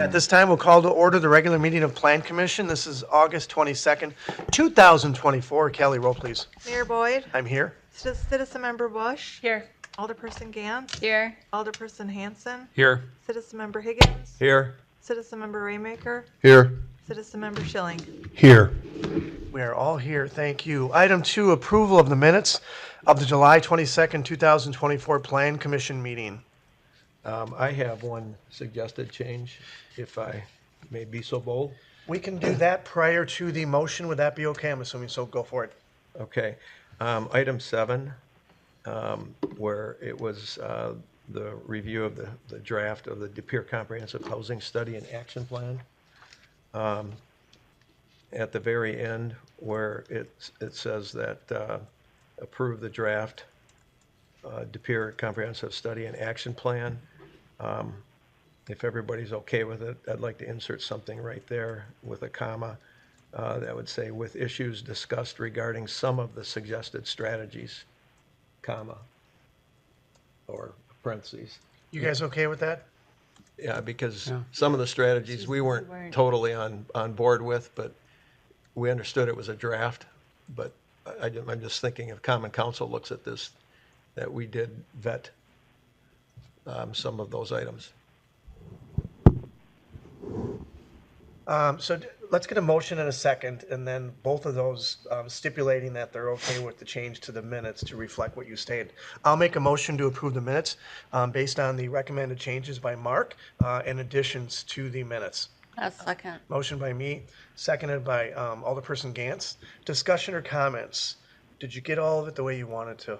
At this time, we'll call to order the regular meeting of Plan Commission. This is August 22nd, 2024. Kelly, roll please. Mayor Boyd, I'm here. Citizen Member Bush, Here. Alderperson Gantz, Here. Alderperson Hanson, Here. Citizen Member Higgins, Here. Citizen Member Raymaker, Here. Citizen Member Schilling. Here. We are all here. Thank you. Item 2, approval of the minutes of the July 22nd, 2024 Plan Commission meeting. I have one suggested change, if I may be so bold. We can do that prior to the motion. Would that be okay? I'm assuming so. Go for it. Okay. Item 7, where it was the review of the draft of the De Pere Comprehensive Housing Study and Action Plan. At the very end, where it says that approve the draft De Pere Comprehensive Study and Action Plan. If everybody's okay with it, I'd like to insert something right there with a comma that would say, with issues discussed regarding some of the suggested strategies, comma, or parentheses. You guys okay with that? Yeah, because some of the strategies we weren't totally on board with, but we understood it was a draft. But I'm just thinking if Common Council looks at this, that we did vet some of those items. So let's get a motion in a second, and then both of those stipulating that they're okay with the change to the minutes to reflect what you stated. I'll make a motion to approve the minutes based on the recommended changes by Mark and additions to the minutes. A second. Motion by me, seconded by Alderperson Gantz. Discussion or comments? Did you get all of it the way you wanted to?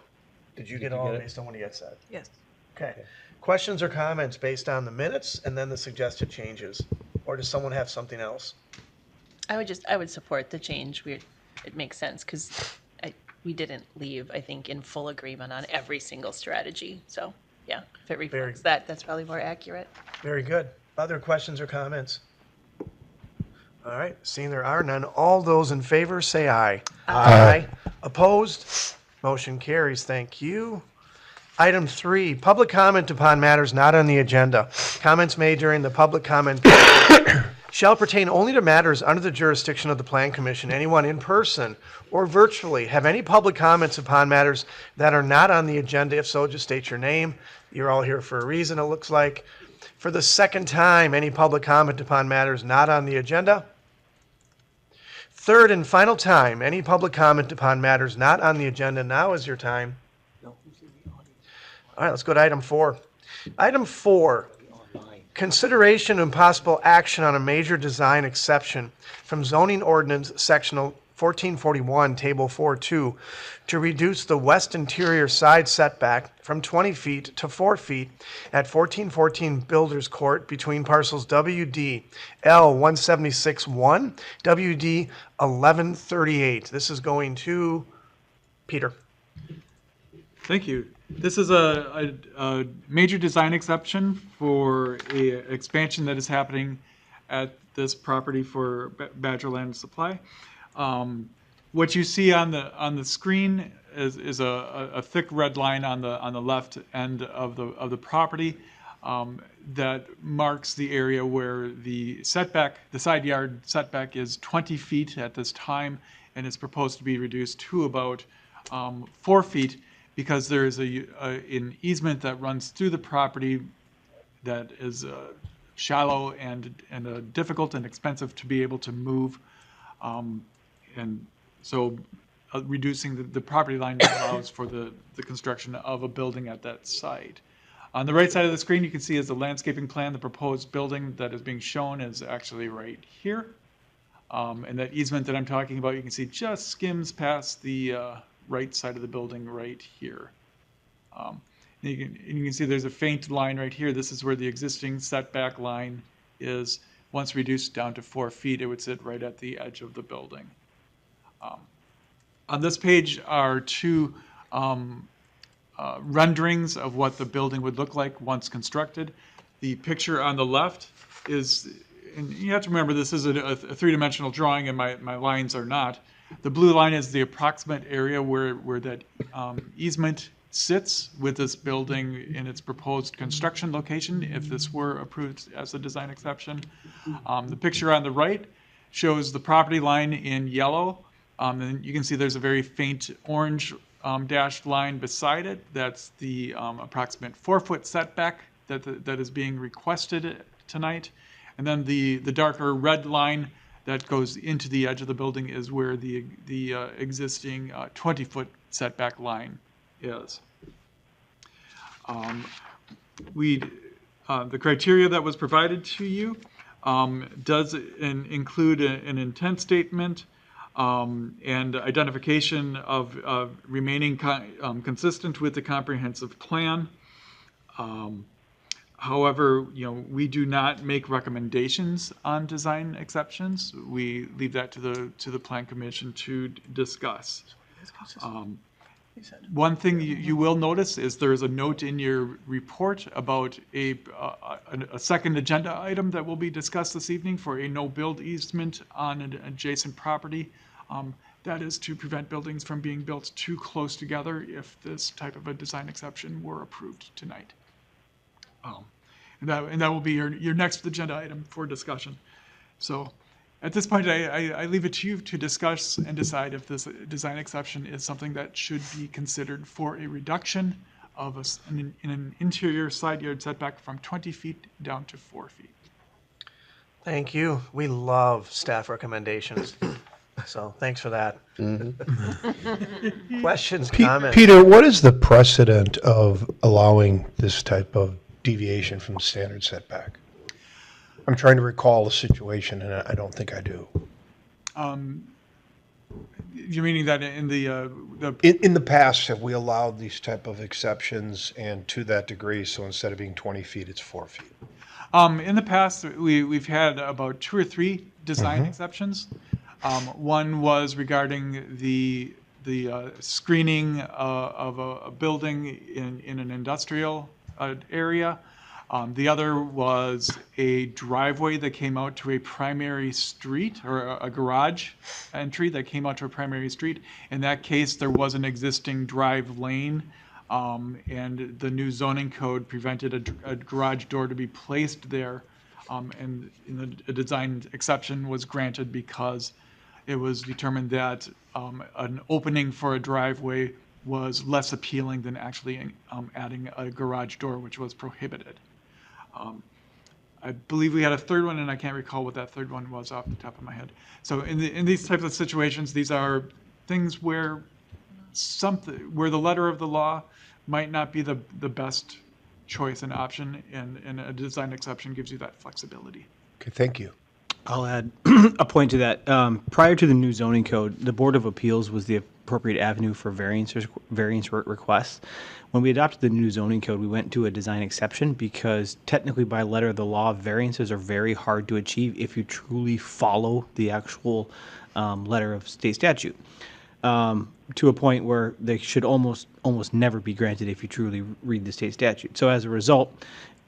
Did you get all of it based on what he had said? Yes. Okay. Questions or comments based on the minutes and then the suggested changes? Or does someone have something else? I would support the change. It makes sense because we didn't leave, I think, in full agreement on every single strategy. So yeah, if it reflects that, that's probably more accurate. Very good. Other questions or comments? All right, seeing there are none, all those in favor say aye. Aye. Opposed? Motion carries. Thank you. Item 3, public comment upon matters not on the agenda. Comments made during the public comment period shall pertain only to matters under the jurisdiction of the Plan Commission. Anyone in person or virtually have any public comments upon matters that are not on the agenda? If so, just state your name. You're all here for a reason, it looks like. For the second time, any public comment upon matters not on the agenda? Third and final time, any public comment upon matters not on the agenda? Now is your time. All right, let's go to item 4. Item 4, consideration and possible action on a major design exception from Zoning Ordinance Section 1441, Table 4.2, to reduce the west interior side setback from 20 feet to 4 feet at 1414 Builders Court between parcels WD-L176-1, WD-1138. This is going to Peter. Thank you. This is a major design exception for a expansion that is happening at this property for Badger Land Supply. What you see on the screen is a thick red line on the left end of the property that marks the area where the setback, the side yard setback, is 20 feet at this time, and it's proposed to be reduced to about 4 feet. Because there is an easement that runs through the property that is shallow and difficult and expensive to be able to move, and so reducing the property line allows for the construction of a building at that site. On the right side of the screen, you can see is the landscaping plan. The proposed building that is being shown is actually right here, and that easement that I'm talking about, you can see just skims past the right side of the building right here. And you can see there's a faint line right here. This is where the existing setback line is. Once reduced down to 4 feet, it would sit right at the edge of the building. On this page are 2 renderings of what the building would look like once constructed. The picture on the left is, and you have to remember this is a three-dimensional drawing and my lines are not. The blue line is the approximate area where that easement sits with this building in its proposed construction location, if this were approved as a design exception. The picture on the right shows the property line in yellow. And you can see there's a very faint orange dashed line beside it. That's the approximate 4-foot setback that is being requested tonight. And then the darker red line that goes into the edge of the building is where the existing 20-foot setback line is. The criteria that was provided to you does include an intent statement and identification of remaining consistent with the comprehensive plan. However, we do not make recommendations on design exceptions. We leave that to the Plan Commission to discuss. One thing you will notice is there is a note in your report about a second agenda item that will be discussed this evening for a no-build easement on an adjacent property. That is to prevent buildings from being built too close together if this type of a design exception were approved tonight. And that will be your next agenda item for discussion. So at this point, I leave it to you to discuss and decide if this design exception is something that should be considered for a reduction of an interior side yard setback from 20 feet down to 4 feet. Thank you. We love staff recommendations. So thanks for that. Questions, comments? Peter, what is the precedent of allowing this type of deviation from the standard setback? I'm trying to recall a situation, and I don't think I do. You're meaning that in the In the past, have we allowed these type of exceptions, and to that degree, so instead of being 20 feet, it's 4 feet? in the past, we've had about 2 or 3 design exceptions. One was regarding the screening of a building in an industrial area. The other was a driveway that came out to a primary street, or a garage entry that came out to a primary street. In that case, there was an existing drive lane, and the new zoning code prevented a garage door to be placed there. And a design exception was granted because it was determined that an opening for a driveway was less appealing than actually adding a garage door, which was prohibited. I believe we had a third one, and I can't recall what that third one was off the top of my head. So in these types of situations, these are things where the letter of the law might not be the best choice and option, and a design exception gives you that flexibility. Okay, thank you. I'll add a point to that. Prior to the new zoning code, the Board of Appeals was the appropriate avenue for variance requests. When we adopted the new zoning code, we went to a design exception because technically by letter of the law, variances are very hard to achieve if you truly follow the actual letter of state statute. To a point where they should almost never be granted if you truly read the state statute. So as a result,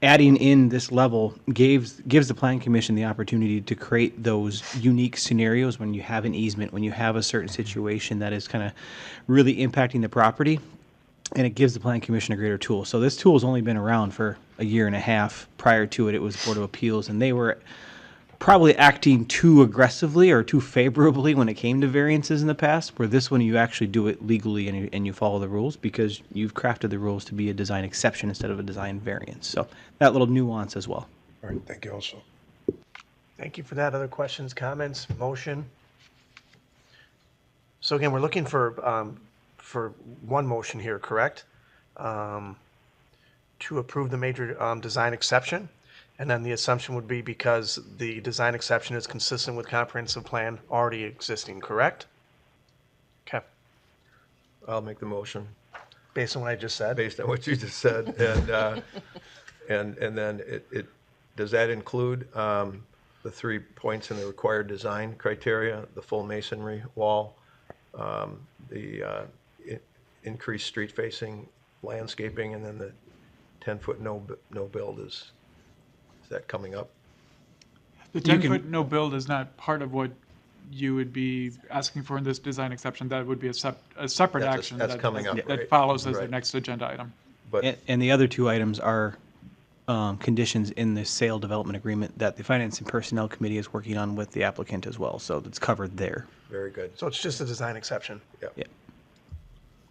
adding in this level gives the Planning Commission the opportunity to create those unique scenarios when you have an easement, when you have a certain situation that is kind of really impacting the property, and it gives the Planning Commission a greater tool. So this tool has only been around for a year and a half. Prior to it, it was the Board of Appeals, and they were probably acting too aggressively or too favorably when it came to variances in the past, where this one you actually do it legally and you follow the rules because you've crafted the rules to be a design exception instead of a design variance. So that little nuance as well. All right, thank you also. Thank you for that. Other questions, comments, motion? So again, we're looking for one motion here, correct? To approve the major design exception. And then the assumption would be because the design exception is consistent with comprehensive plan already existing, correct? Okay, I'll make the motion based on what I just said. based on what you just said. And then it does that include the 3 points in the required design criteria, the full masonry wall, the increased street facing landscaping, and then the 10-foot no build is that coming up? The 10-foot no build is not part of what you would be asking for in this design exception, that would be a separate That's action. that's that- coming up, That right? follows as the Right. next agenda item. But, And the other two items are conditions in the sale development agreement that the Finance and Personnel Committee is working on with the applicant as well, so it's covered there. very good. So it's just a design exception. Yeah.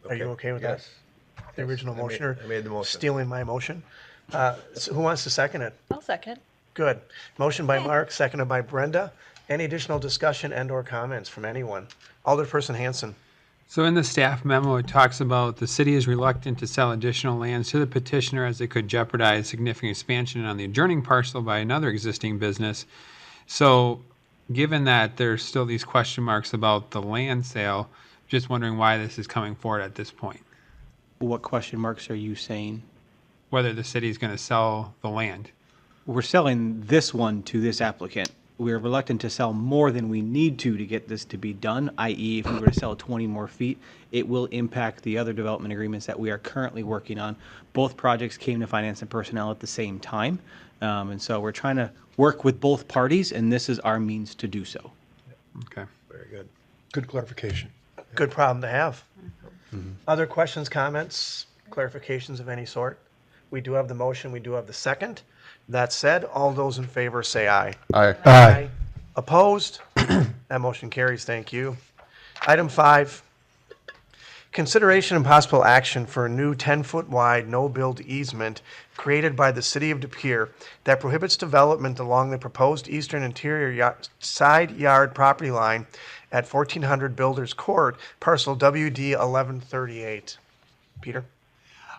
Are you okay with that? Yes. The original I made- motion, or I made the motion. stealing my motion? So who wants to second it? I'll second. Good. Motion by Mark, seconded by Brenda. Any additional discussion and/or comments from anyone? Alderperson Hanson. So in the staff memo, it talks about the city is reluctant to sell additional lands to the petitioner as it could jeopardize significant expansion on the adjoining parcel by another existing business. So given that there's still these question marks about the land sale, just wondering why this is coming forward at this point. What question marks are you saying? Whether the city is going to sell the land. We're selling this one to this applicant. We're reluctant to sell more than we need to get this to be done, i.e. if we were to sell 20 more feet, it will impact the other development agreements that we are currently working on. Both projects came to Finance and Personnel at the same time, and so we're trying to work with both parties, and this is our means to do so. Okay. Very good. Good clarification. Good problem to have. Other questions, comments, clarifications of any sort? We do have the motion, we do have the second. That said, all those in favor say aye. Aye. Opposed? That motion carries, thank you. Item 5, consideration and possible action for a new 10-foot wide no-build easement created by the City of De Pere that prohibits development along the proposed eastern interior side yard property line at 1400 Builders Court, Parcel WD-1138. Peter?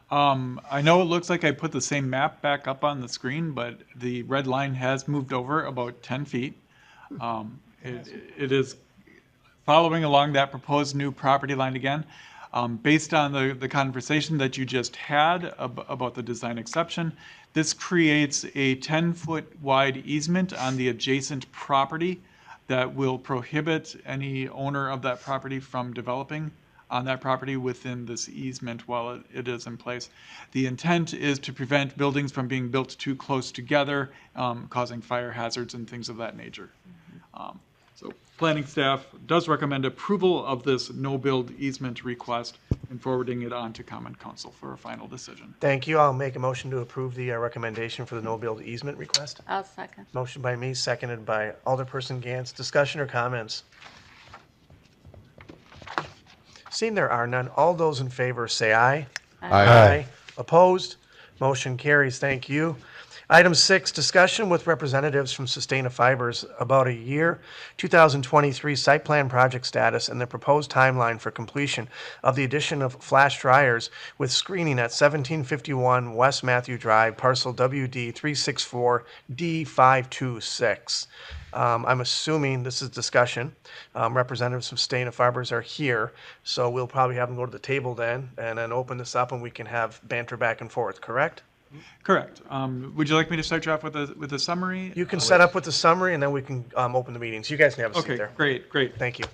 I know it looks like I put the same map back up on the screen, but the red line has moved over about 10 feet. It is following along that proposed new property line again. Based on the conversation that you just had about the design exception, this creates a 10-foot wide easement on the adjacent property that will prohibit any owner of that property from developing on that property within this easement while it is in place. The intent is to prevent buildings from being built too close together, causing fire hazards and things of that nature. So planning staff does recommend approval of this no-build easement request and forwarding it on to Common Council for a final decision. Thank you. I'll make a motion to approve the recommendation for the no-build easement request. I'll second. Motion by me, seconded by Alderperson Gantz. Discussion or comments? Seeing there are none, all those in favor say aye. Aye. Opposed? Motion carries. Thank you. Item 6, discussion with representatives from Sustana Fibers about a year 2023 site plan project status and the proposed timeline for completion of the addition of flash dryers with screening at 1751 West Matthew Drive, Parcel WD-364-D-526. I'm assuming this is discussion. Representatives from Sustana Fibers are here, so we'll probably have them go to the table then and then open this up and we can have banter back and forth, correct? Correct. Would you like me to start you off with a summary? You can set up with the summary and then we can open the meetings. You guys can have a seat Okay, there. great. Thank you.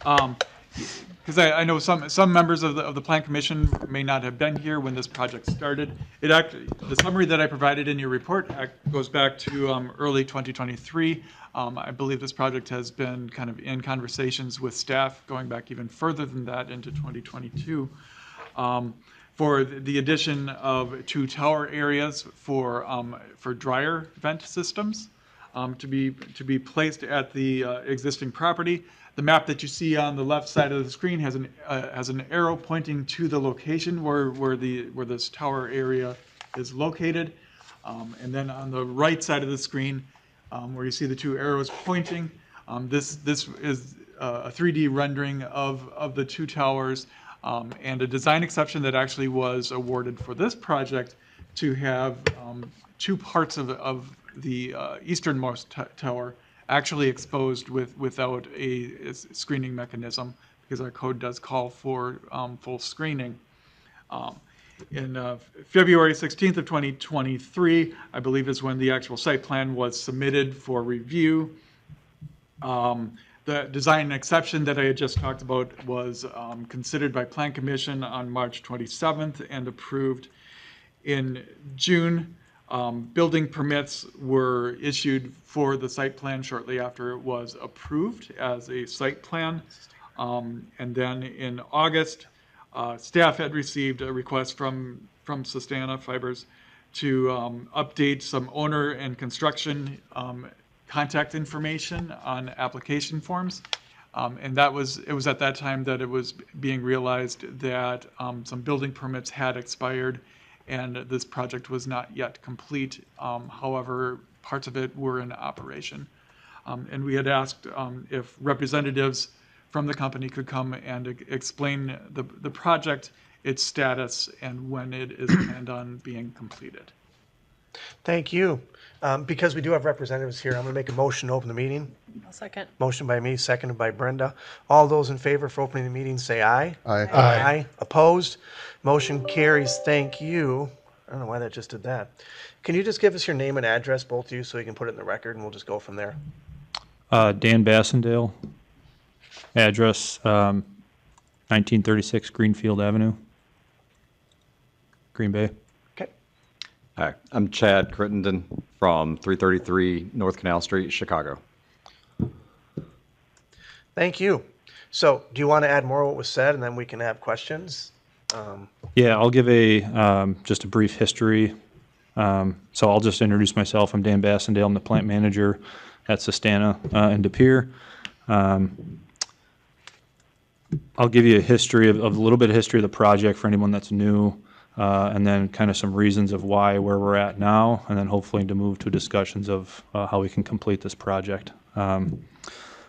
Because I know some members of the Plan Commission may not have been here when this project started. The summary that I provided in your report goes back to early 2023. I believe this project has been kind of in conversations with staff going back even further than that into 2022. For the addition of 2 tower areas for dryer vent systems to be placed at the existing property. The map that you see on the left side of the screen has an arrow pointing to the location where this tower area is located, and then on the right side of the screen, where you see the 2 arrows pointing, this is a 3D rendering of the 2 towers. And a design exception that actually was awarded for this project to have 2 parts of the easternmost tower actually exposed without a screening mechanism, because our code does call for full screening. In February 16th of 2023, I believe is when the actual site plan was submitted for review. The design exception that I had just talked about was considered by Plan Commission on March 27th and approved in June Building permits were issued for the site plan shortly after it was approved as a site plan. And then in August, staff had received a request from Sustana Fibers to update some owner and construction contact information on application forms. And it was at that time that it was being realized that some building permits had expired and this project was not yet complete. However, parts of it were in operation. And we had asked if representatives from the company could come and explain the project, its status, and when it is planned on being completed. Thank you. Because we do have representatives here, I'm going to make a motion to open the meeting. I'll second. Motion by me, seconded by Brenda. All those in favor for opening the meeting, say aye. Aye. Aye. Opposed? Motion carries. Thank you. I don't know why that just did that. Can you just give us your name and address, both of you, so we can put it in the record, and we'll just go from there? Dan Bassendale, address 1936 Greenfield Avenue, Green Bay. Okay. Hi, I'm Chad Crittenden from 333 North Canal Street, Chicago. Thank you. So do you want to add more of what was said, and then we can have questions? Yeah, I'll give just a brief history. So I'll just introduce myself. I'm Dan Bassendale. I'm the plant manager at Sustana in De Pere. I'll give you a history of a little bit of history of the project for anyone that's new, and then kind of some reasons of where we're at now, and then hopefully to move to discussions of how we can complete this project.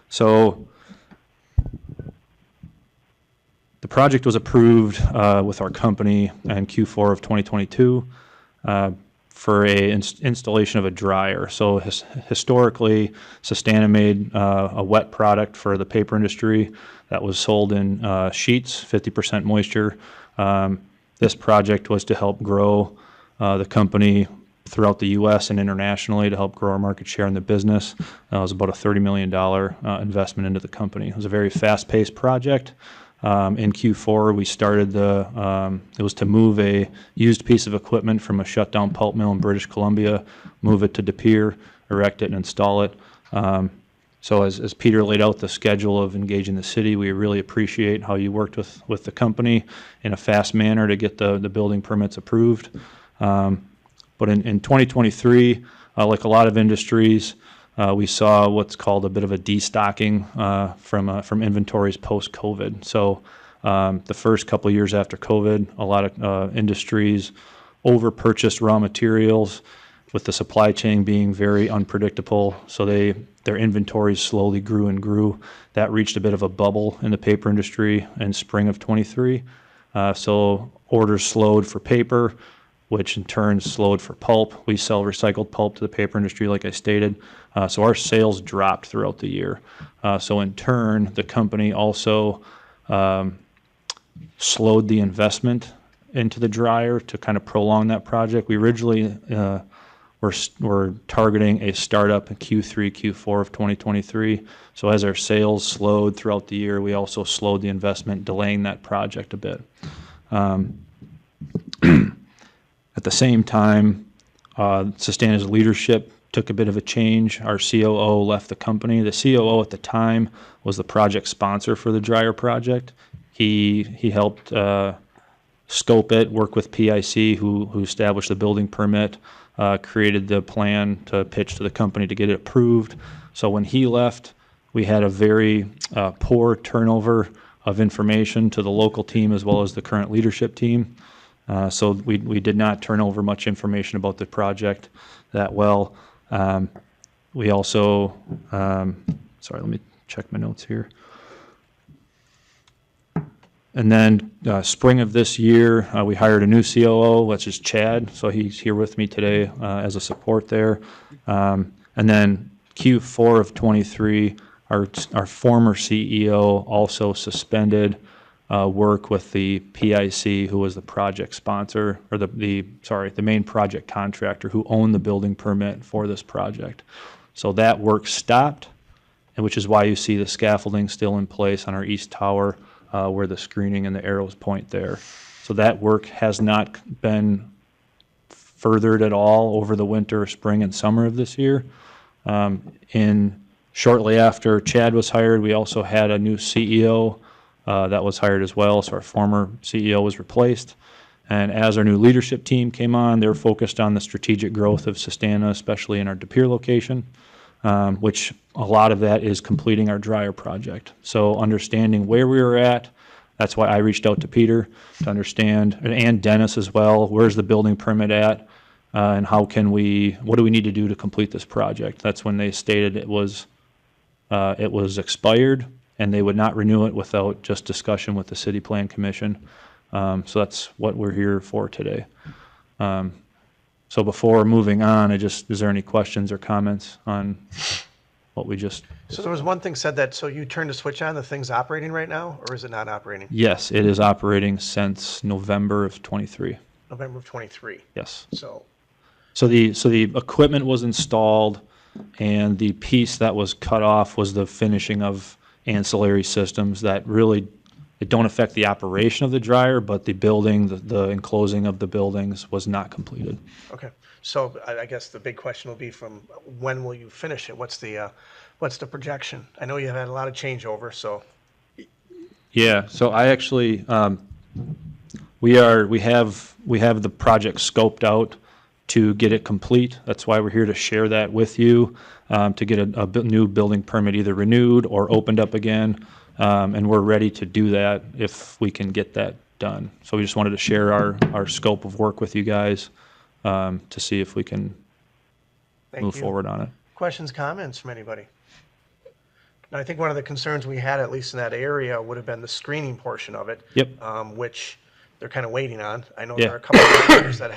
So the project was approved with our company in Q4 of 2022 for a installation of a dryer. So historically, Sustana made a wet product for the paper industry that was sold in sheets, 50% moisture. This project was to help grow the company throughout the U.S. and internationally to help grow our market share in the business. It was about a $30 million investment into the company. It was a very fast-paced project. In Q4, we started it was to move a used piece of equipment from a shutdown pulp mill in British Columbia, move it to De Pere, erect it and install it. So as Peter laid out the schedule of engaging the city, we really appreciate how you worked with the company in a fast manner to get the building permits approved. But in 2023, like a lot of industries, we saw what's called a bit of a destocking from inventories post-COVID. So the first couple of years after COVID, a lot of industries over-purchased raw materials with the supply chain being very unpredictable. So their inventories slowly grew and grew. That reached a bit of a bubble in the paper industry in spring of 23. So orders slowed for paper, which in turn slowed for pulp. We sell recycled pulp to the paper industry, like I stated. So our sales dropped throughout the year. So in turn, the company also slowed the investment into the dryer to kind of prolong that project. We originally were targeting a startup in Q3, Q4 of 2023. So as our sales slowed throughout the year, we also slowed the investment, delaying that project a bit. At the same time, Sustana's leadership took a bit of a change. Our COO left the company. The COO at the time was the project sponsor for the dryer project. He helped scope it, work with PIC, who established the building permit, created the plan to pitch to the company to get it approved. So when he left, we had a very poor turnover of information to the local team as well as the current leadership team. So we did not turn over much information about the project that well. We also, sorry, let me check my notes here. And then spring of this year, we hired a new COO, which is Chad. So he's here with me today as a support there. And then Q4 of 23, our former CEO also suspended work with the PIC, who was the project sponsor, or the main project contractor who owned the building permit for this project. So that work stopped, and which is why you see the scaffolding still in place on our east tower, where the screening and the arrows point there. So that work has not been furthered at all over the winter, spring, and summer of this year. Shortly after Chad was hired, we also had a new CEO that was hired as well, so our former CEO was replaced. And as our new leadership team came on, they're focused on the strategic growth of Sustana, especially in our De Pere location, which a lot of that is completing our dryer project. So understanding where we were at, that's why I reached out to Peter to understand, and Dennis as well, where's the building permit at, and what do we need to do to complete this project? That's when they stated it was expired and they would not renew it without just discussion with the City Plan Commission. So that's what we're here for today. So before moving on, is there any questions or comments on what we just? So there was one thing said that, so you turned the switch on, the thing's operating right now, or is it not operating? Yes, it is operating since November of 23. November of 23. Yes. So the equipment was installed, and the piece that was cut off was the finishing of ancillary systems that really, it don't affect the operation of the dryer, but the building, the enclosing of the buildings was not completed. okay. So I guess the big question will be from when will you finish it? What's the projection? I know you've had a lot of changeover, so. Yeah, so I actually, we have the project scoped out to get it complete. That's why we're here to share that with you, to get a new building permit either renewed or opened up again. And we're ready to do that if we can get that done. So we just wanted to share our scope of work with you guys, to see if we can move forward on it. Questions, comments from anybody? Now, I think one of the concerns we had, at least in that area, would have been the screening portion of it. Yep. Which they're kind of waiting on. I know Yeah. there are a couple of others that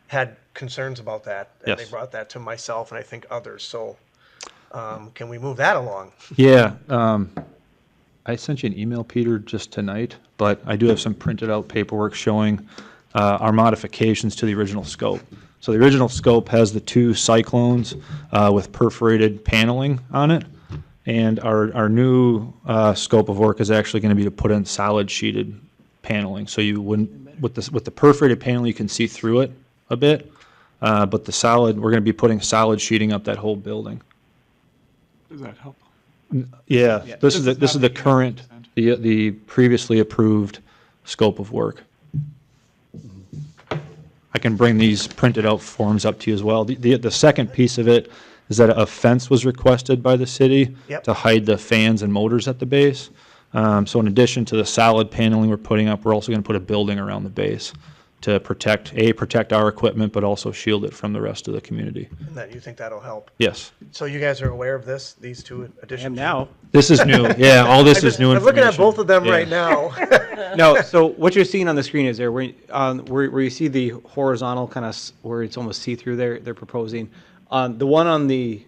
had concerns about that. And Yes. they brought that to myself and I think others. So can we move that along? Yeah, I sent you an email, Peter, just tonight, but I do have some printed out paperwork showing our modifications to the original scope. So the original scope has the two cyclones with perforated paneling on it, and our new scope of work is actually going to be to put in solid sheeted paneling. So you wouldn't, with the perforated paneling, you can see through it a bit, but we're going to be putting solid sheeting up that whole building. Does that help? Yeah, this is the current, the previously approved scope of work. I can bring these printed out forms up to you as well. The second piece of it is that a fence was requested by the city to hide the fans and motors at the base. So in addition to the solid paneling we're putting up, we're also going to put a building around the base to protect our equipment, but also shield it from the rest of the community. And that you think that'll help? Yes. So you guys are aware of these two additions? And now. This is new. Yeah, all this is new I'm information. looking at both of them Yeah. right now. No, so what you're seeing on the screen is where you see the horizontal kind of where it's almost see-through there, they're proposing. The one on the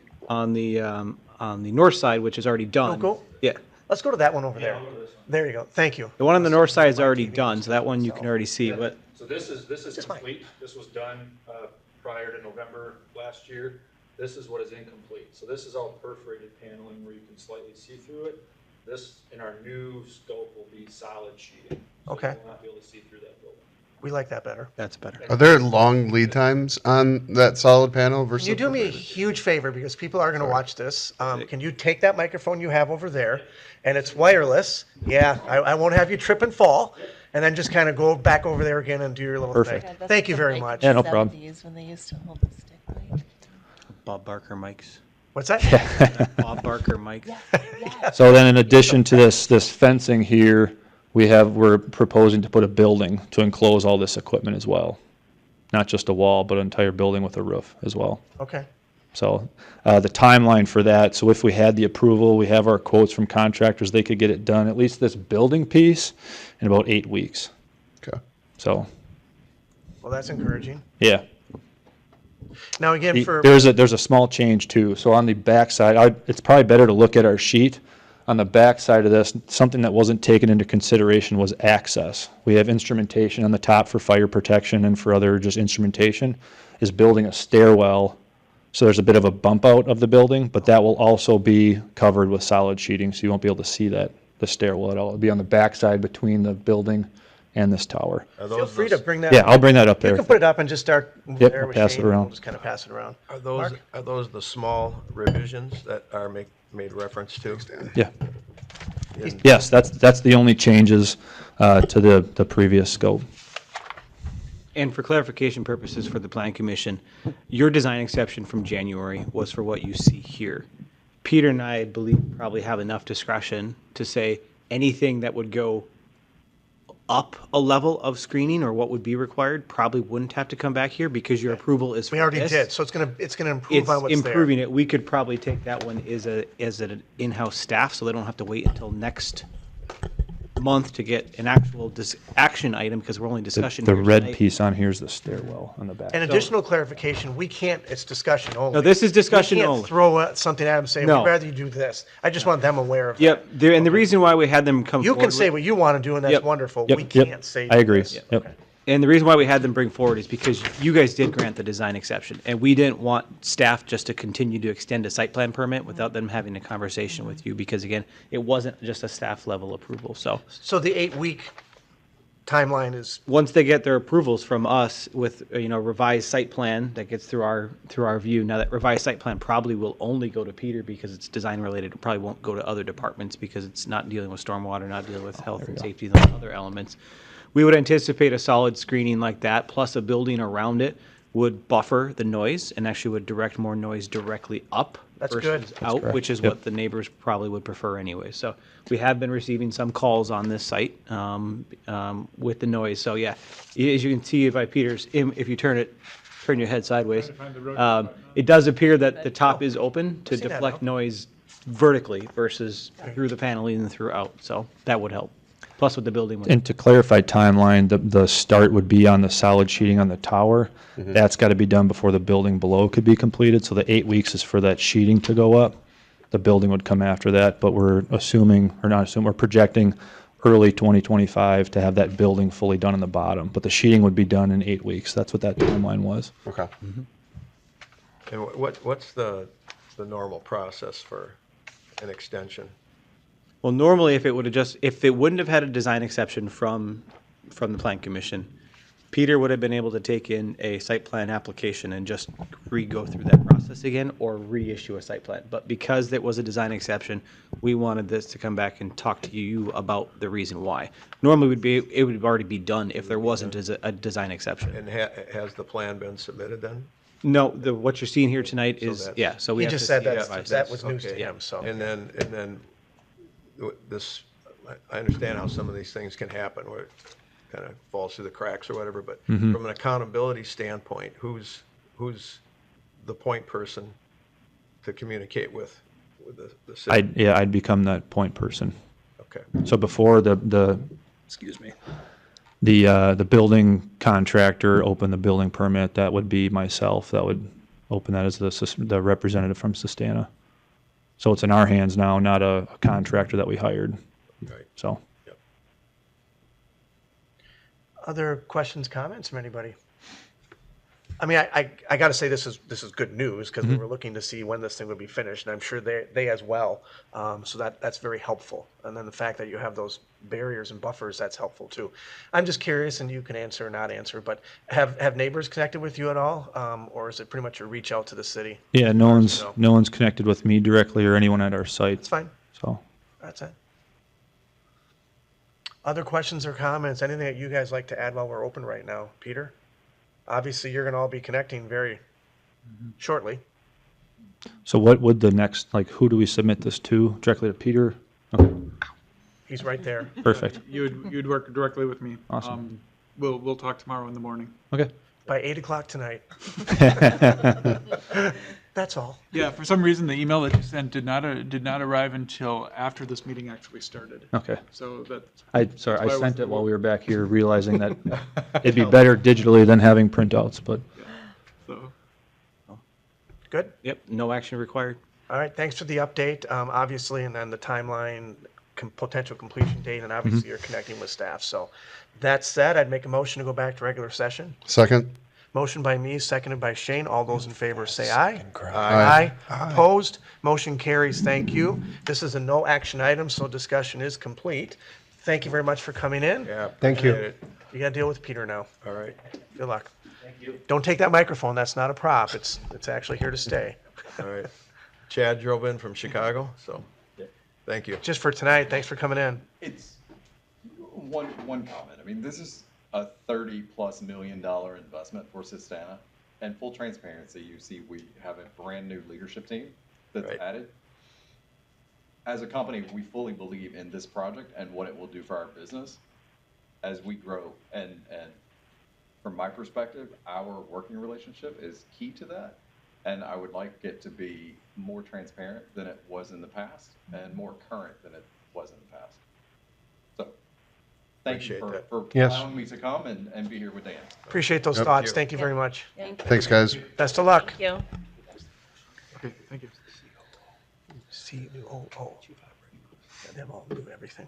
north side, which is already done. Go. Yeah. Let's go to that one over there. There you go. Thank you. The one on the north side is already done, so that one you can already see, but So this is Just mine. complete. This was done prior to November last year. This is what is incomplete. So this is all perforated paneling where you can slightly see through it. This, in our new scope, will be solid sheeting. So Okay. you will not be able to see through that building. We like that better. that's better. Are there long lead times on that solid panel versus? Can you do me a huge favor, because people are going to watch this? Can you take that microphone you have over there, and it's wireless? Yeah, I won't have you trip and fall, and then just kind of go back over there again and do your little Perfect. thing. Yeah, Thank you very much. Yeah, no problem. 70s when they used to hold the stick light. Bob Barker mics. What's that? Bob Barker mics. So then in addition to this fencing here, we're proposing to put a building to enclose all this equipment as well. Not just a wall, but an entire building with a roof as well. Okay. So the timeline for that, so if we had the approval, we have our quotes from contractors, they could get it done, at least this building piece, in about 8 weeks. Okay. So, Well, that's encouraging. yeah. Now, again, for There's a small change too. So on the back side, it's probably better to look at our sheet. On the back side of this, something that wasn't taken into consideration was access. We have instrumentation on the top for fire protection and for other just instrumentation, is building a stairwell. So there's a bit of a bump out of the building, but that will also be covered with solid sheeting, so you won't be able to see the stairwell at all. It'll be on the back side between the building and this tower. Feel free to bring that. Yeah, I'll bring that up You there. can put it up and just start Yep, there I'll with pass it Shane, and around. We'll just kind of pass it around. Are those the small revisions that are made reference to? Yeah. Yes, that's the only changes to the previous scope. And for clarification purposes for the Plan Commission, your design exception from January was for what you see here. Peter and I believe probably have enough discretion to say anything that would go up a level of screening or what would be required probably wouldn't have to come back here because your approval is We for already this. did, so it's gonna improve It's on what's there. improving it. We could probably take that one as an in-house staff, so they don't have to wait until next month to get an actual action item because we're only discussing The here red tonight. piece on here is the stairwell on the back. And additional clarification, we can't, it's discussion only. No, this is discussion We only. can't throw something at them and say, No. we'd rather you do this. I just want them aware of that. Yep, and the reason why we had them come You forward. can say what you want to do, and that's Yep. wonderful. Yep, We yep. can't say. I agree. this. Yep. Okay. And the reason why we had them bring forward is because you guys did grant the design exception, and we didn't want staff just to continue to extend a site plan permit without them having a conversation with you, because again, it wasn't just a staff level approval, so. So the 8-week timeline is, Once they get their approvals from us with, revised site plan that gets through our view, now that revised site plan probably will only go to Peter because it's design related, it probably won't go to other departments because it's not dealing with stormwater, not dealing with health and safety and other elements. We would anticipate a solid screening like that, plus a building around it would buffer the noise and actually would direct more noise directly up That's versus good. out, which is Yep. what the neighbors probably would prefer anyway. So we have been receiving some calls on this site with the noise. So yeah, as you can see by Peter's, if you turn your head sideways, it does appear that the top is open to seen that deflect now. noise vertically versus through the paneling and throughout. So that would help. Plus with the building. And to clarify timeline, the start would be on the solid sheeting on the tower. That's got to be done before the building below could be completed. So the 8 weeks is for that sheeting to go up. The building would come after that, but we're we're projecting early 2025 to have that building fully done on the bottom. But the sheeting would be done in 8 weeks. That's what that timeline was. Okay. And what's the normal process for an extension? Well, normally if it wouldn't have had a design exception from the Plan Commission, Peter would have been able to take in a site plan application and just re-go through that process again or reissue a site plan. But because there was a design exception, we wanted this to come back and talk to you about the reason why. Normally it would already be done if there wasn't a design exception. And has the plan been submitted then? No, what you're seeing here tonight is, that's- yeah, so we he have to just said see that was news to okay. him, so. And then this, I understand how some of these things can happen where it kind of falls through the cracks or whatever, but from an accountability standpoint, who's the point person to communicate with the city? I'd become that point person. Okay. So before the building contractor opened the building permit, that would be myself. That would open that as the representative from Sustana. So it's in our hands now, not a contractor that we hired. Right. So. Other questions, comments from anybody? I mean, I got to say this is good news because we were looking to see when this thing would be finished, and I'm sure they as well. So that's very helpful. And then the fact that you have those barriers and buffers, that's helpful too. I'm just curious, and you can answer or not answer, but have neighbors connected with you at all, or is it pretty much a reach out to the city? Yeah, no one's know. no one's connected with me directly or anyone at our site. It's fine. So. That's it. Other questions or comments? Anything that you guys like to add while we're open right now? Peter? Obviously, you're going to all be connecting very shortly. So what would the next, who do we submit this to? Directly to Peter? Okay, He's right there. perfect. You'd work directly with me. Awesome. We'll talk tomorrow in the morning. Okay. By 8 o'clock tonight. That's all. Yeah, for some reason, the email that you sent did not arrive until after this meeting actually started. Okay. So that, I That's why I sent was- it while we were back here, realizing that it'd be better digitally than having printouts, but so, Good? Yep, no action required. All right, thanks for the update, obviously, and then the timeline, potential completion date, and obviously you're connecting with staff. So that said, I'd make a motion to go back to regular session. Second. Motion by me, seconded by Shane. All those in favor say aye. Aye. Opposed? Motion carries. Thank you. This is a no action item, so discussion is complete. Thank you very much for coming in. Yeah. Thank you. appreciate it. You got to deal with Peter now. All right. Good luck. Thank you. Don't take that microphone. That's not a prop. It's actually here to stay. All right. Chad drove in from Chicago, so thank you. Just for tonight. Thanks for coming in. It's one comment. I mean, this is a $30+ million investment for Sustana. And full transparency, you see we have a brand new leadership team that's Right. added. As a company, we fully believe in this project and what it will do for our business as we grow. And from my perspective, our working relationship is key to that. And I would like it to be more transparent than it was in the past and more current than it was in the past. So thank you Appreciate that. for Yes. allowing me to come and be here with Dan. Appreciate those Yep. thoughts. Thank you very much. Thanks, guys. Best of luck. Thank you. Okay, thank you. COO. Them all do everything.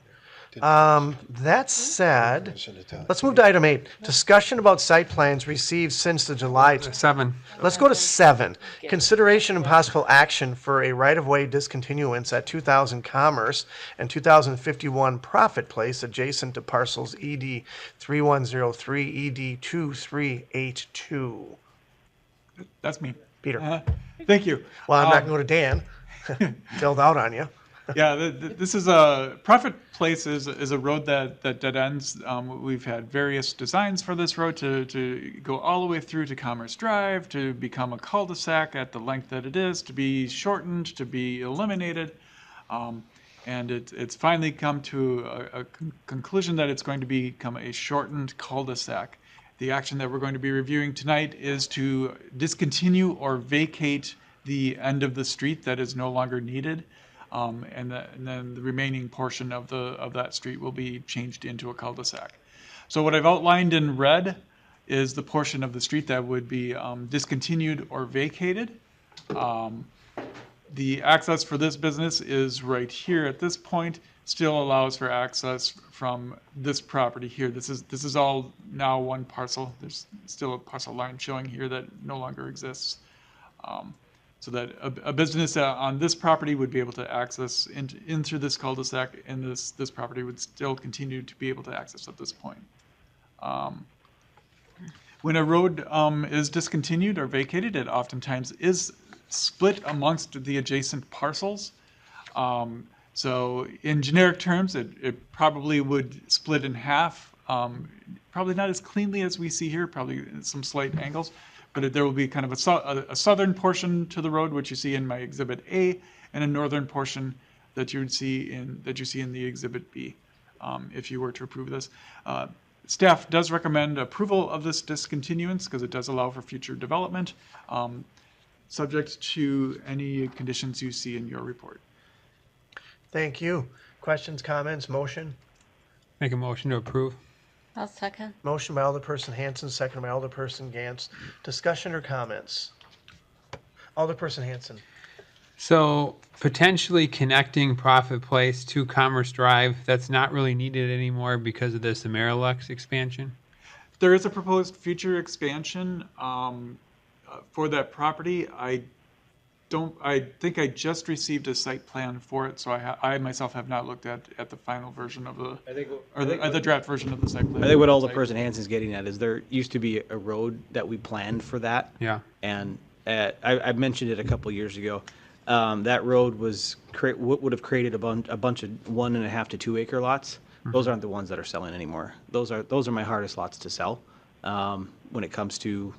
That said, let's move to item 8. Discussion about site plans received since the July. 7. Let's go to 7. Consideration and possible action for a right-of-way discontinuance at 2000 Commerce and 2051 Profit Place adjacent to parcels ED-3103, ED-2382. That's me. Peter. Thank you. Well, I'm not going to go to Dan. Filled out on you. Yeah, this is a Profit Place is a road that dead ends. We've had various designs for this road to go all the way through to Commerce Drive, to become a cul-de-sac at the length that it is, to be shortened, to be eliminated. And it's finally come to a conclusion that it's going to become a shortened cul-de-sac. The action that we're going to be reviewing tonight is to discontinue or vacate the end of the street that is no longer needed. And then the remaining portion of that street will be changed into a cul-de-sac. So what I've outlined in red is the portion of the street that would be discontinued or vacated. The access for this business is right here at this point. Still allows for access from this property here. This is all now one parcel. There's still a parcel line showing here that no longer exists. So that a business on this property would be able to access in through this cul-de-sac, and this property would still continue to be able to access at this point. When a road is discontinued or vacated, it oftentimes is split amongst the adjacent parcels. So in generic terms, it probably would split in half, probably not as cleanly as we see here, probably some slight angles. But there will be kind of a southern portion to the road, which you see in my Exhibit A, and a northern portion that you would see in the Exhibit B, if you were to approve this. Staff does recommend approval of this discontinuance because it does allow for future development, subject to any conditions you see in your report. Thank you. Questions, comments, motion? Make a motion to approve. I'll second. Motion by Alderperson Hanson, second by Alderperson Gantz. Discussion or comments? Alderperson Hanson. So potentially connecting Profit Place to Commerce Drive, that's not really needed anymore because of this Amerilux expansion. There is a proposed future expansion for that property. I think I just received a site plan for it, so I myself have not looked at the final version of the draft version of the site plan. I think what Alderperson Hanson's getting at is there used to be a road that we planned for that. Yeah. And I mentioned it a couple years ago. That road would have created a bunch of 1.5 to 2 acre lots. Those aren't the ones that are selling anymore. Those are my hardest lots to sell when it comes to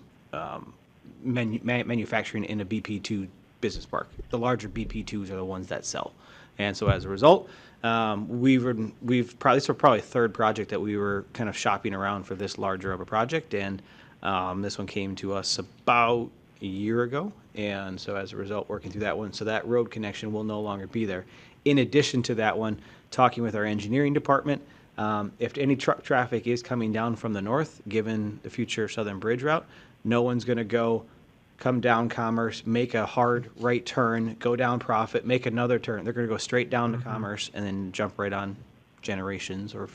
manufacturing in a BP2 business park. The larger BP2s are the ones that sell. And so as a result, we've probably third project that we were kind of shopping around for this larger of a project. And this one came to us about a year ago. And so as a result, working through that one, so that road connection will no longer be there. In addition to that one, talking with our engineering department, if any truck traffic is coming down from the north, given the future Southern Bridge route, no one's going to come down Commerce, make a hard right turn, go down Profit, make another turn. They're going to go straight down to Commerce and then jump right on Generations or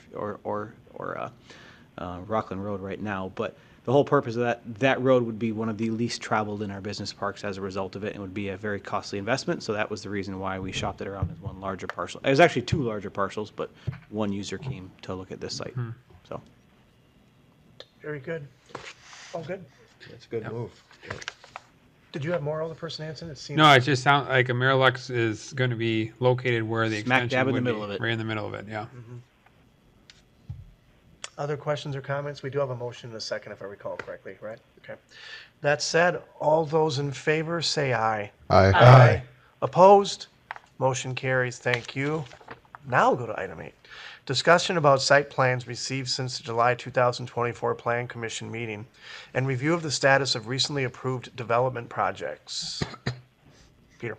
Rockland Road right now. But the whole purpose of that road would be one of the least traveled in our business parks as a result of it, and would be a very costly investment. So that was the reason why we shopped it around as one larger parcel. It was actually two larger parcels, but one user came to look at this site. So Very good. All good. It's a good move. Did you have more, Alderperson Hanson? It seems. No, it just sounds like Amerilux is going to be located where the Smack extension dab in would the be. middle of it. Right in the middle of it, yeah. Other questions or comments? We do have a motion and a second, if I recall correctly, right? Okay. That said, all those in favor say aye. Aye. Opposed? Motion carries. Thank you. Now we'll go to item 8. Discussion about site plans received since the July 2024 Plan Commission meeting and review of the status of recently approved development projects. Peter.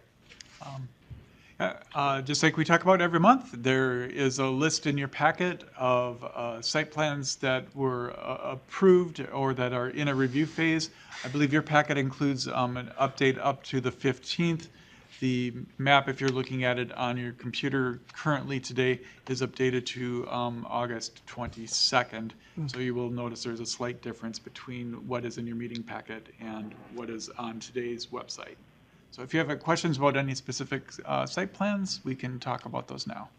Just like we talk about every month, there is a list in your packet of site plans that were approved or that are in a review phase. I believe your packet includes an update up to the 15th. The map, if you're looking at it on your computer currently today, is updated to August 22nd. So you will notice there's a slight difference between what is in your meeting packet and what is on today's website. So if you have questions about any specific site plans, we can talk about those now.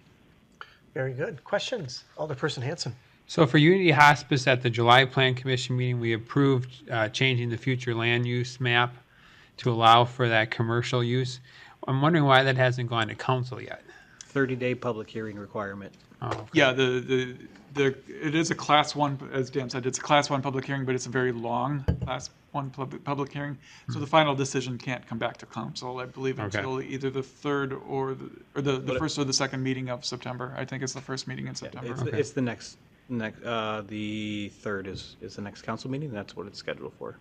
Very good. Questions? Alderperson Hanson. So for Unity Hospice at the July Plan Commission meeting, we approved changing the future land use map to allow for that commercial use. I'm wondering why that hasn't gone to council yet. 30-day public hearing requirement. Oh, okay. Yeah, it is a class 1, as Dan said, it's a class 1 public hearing, but it's a very long class 1 public hearing. So the final decision can't come back to council, I believe, Okay. until either the third or the first or the second meeting of September. I think it's the first meeting in September. It's the next the 3rd is the next council meeting. That's what it's scheduled for.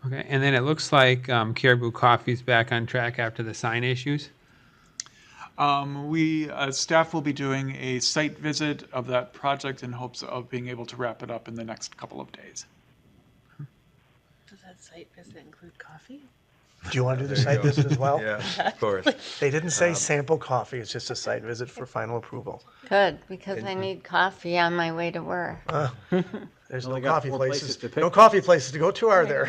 Okay, and then it looks like Caribou Coffee's back on track after the sign issues. Staff will be doing a site visit of that project in hopes of being able to wrap it up in the next couple of days. Does that site visit include coffee? Do you want to do the There you site go. visit as well? Yeah, of course. They didn't say sample coffee. It's just a site visit for final approval. Good, because I need coffee on my way to work. There's no Only got coffee 4 places. places to pick. No coffee places to go to, are there?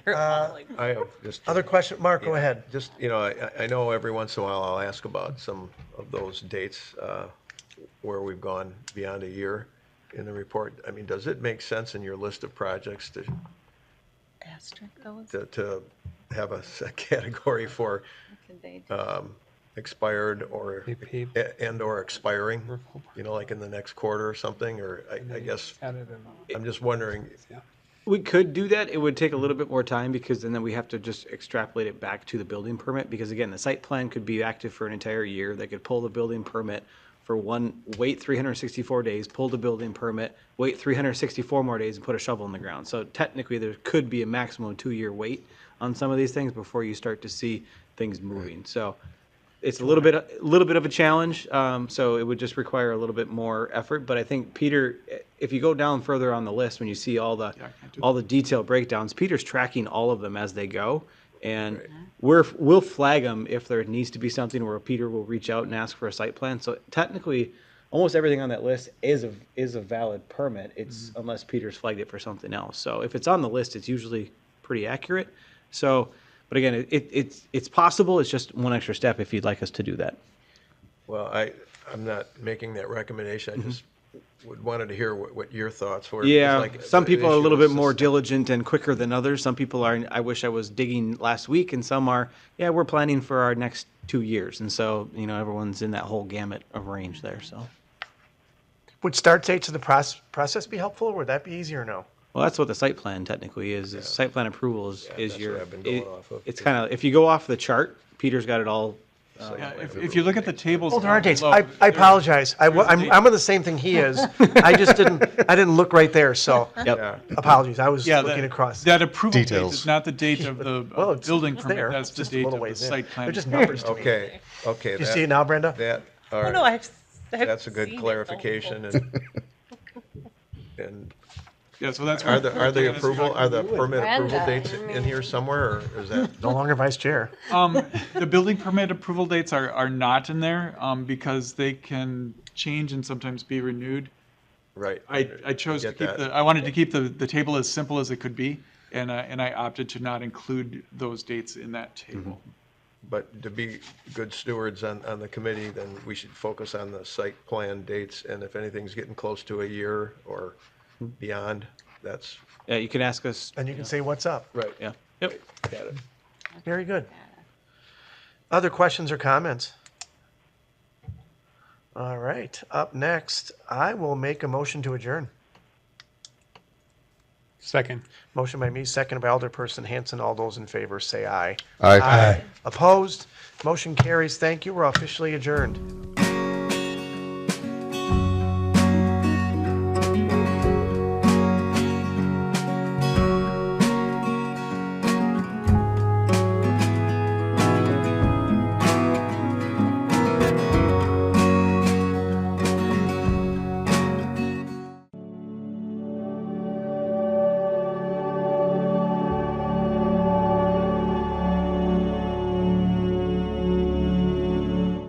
They're all like, I have just. Other question? Mark, go ahead. Just, I know every once in a while I'll ask about some of those dates where we've gone beyond a year in the report. I mean, does it make sense in your list of projects asterisk those? to have a category for Good day. expired or They paid- or expiring, like in the next quarter or something, or I guess, I'm just wondering, We could do that. It would take a little bit more time because then we have to just extrapolate it back to the building permit. Because again, the site plan could be active for an entire year. They could pull the building permit for wait 364 days, pull the building permit, wait 364 more days and put a shovel in the ground. So technically there could be a maximum 2-year wait on some of these things before you start to see things moving. So it's a little bit of a challenge. So it would just require a little bit more effort. But I think Peter, if you go down further on the list, when you see all the detailed breakdowns, Peter's tracking all of them as they go, and we'll flag them if there needs to be something where Peter will reach out and ask for a site plan. So technically, almost everything on that list is a valid permit. It's unless Peter's flagged it for something else. So if it's on the list, it's usually pretty accurate. So. But again, it's possible. It's just one extra step if you'd like us to do that. well, I'm not making that recommendation. I just wanted to hear what your thoughts were. Yeah, Like, some the people are a issue little with bit more Sustana- diligent and quicker than others. Some people are, I wish I was digging last week, and some are, yeah, we're planning for our next 2 years. And so, everyone's in that whole gamut of range there, so. Would start dates of the process be helpful, or would that be easy or no? Well, that's what the site plan technically is. Site plan approval is that's your, what I've been going off of, it's too. kind of, if you go off the chart, Peter's got it all. Yeah, if you look at the tables. Oh, there are down dates. below, I apologize. I'm on the same thing he is. I just didn't look right there, so Yep. apologies. I was Yeah, looking across. that approval date Details. is not the date of the Well, it's building there. permit. That's It's the just a date little of the ways in. site plan. They're just numbers to me. Okay. You see it now, Brenda? All Oh, right. no, I've That's a seen good it the whole clarification, and Yeah, so that's. are the permit approval Brenda, dates I in here somewhere, or is that? No longer vice chair. The building permit approval dates are not in there because they can change and sometimes be renewed. Right. I chose to Get keep that. I wanted to keep the table as simple as it could be, and I opted to not include those dates in that table. But to be good stewards on the committee, then we should focus on the site plan dates, and if anything's getting close to a year or beyond, that's. Yeah, you can ask us. And you can say, what's up? Right. Yeah. Yep. Got it. Very good. Other questions or comments? All right, up next, I will make a motion to adjourn. Second. Motion by me, second by Alderperson Hanson. All those in favor say aye. Aye. Opposed? Motion carries. Thank you. We're officially adjourned.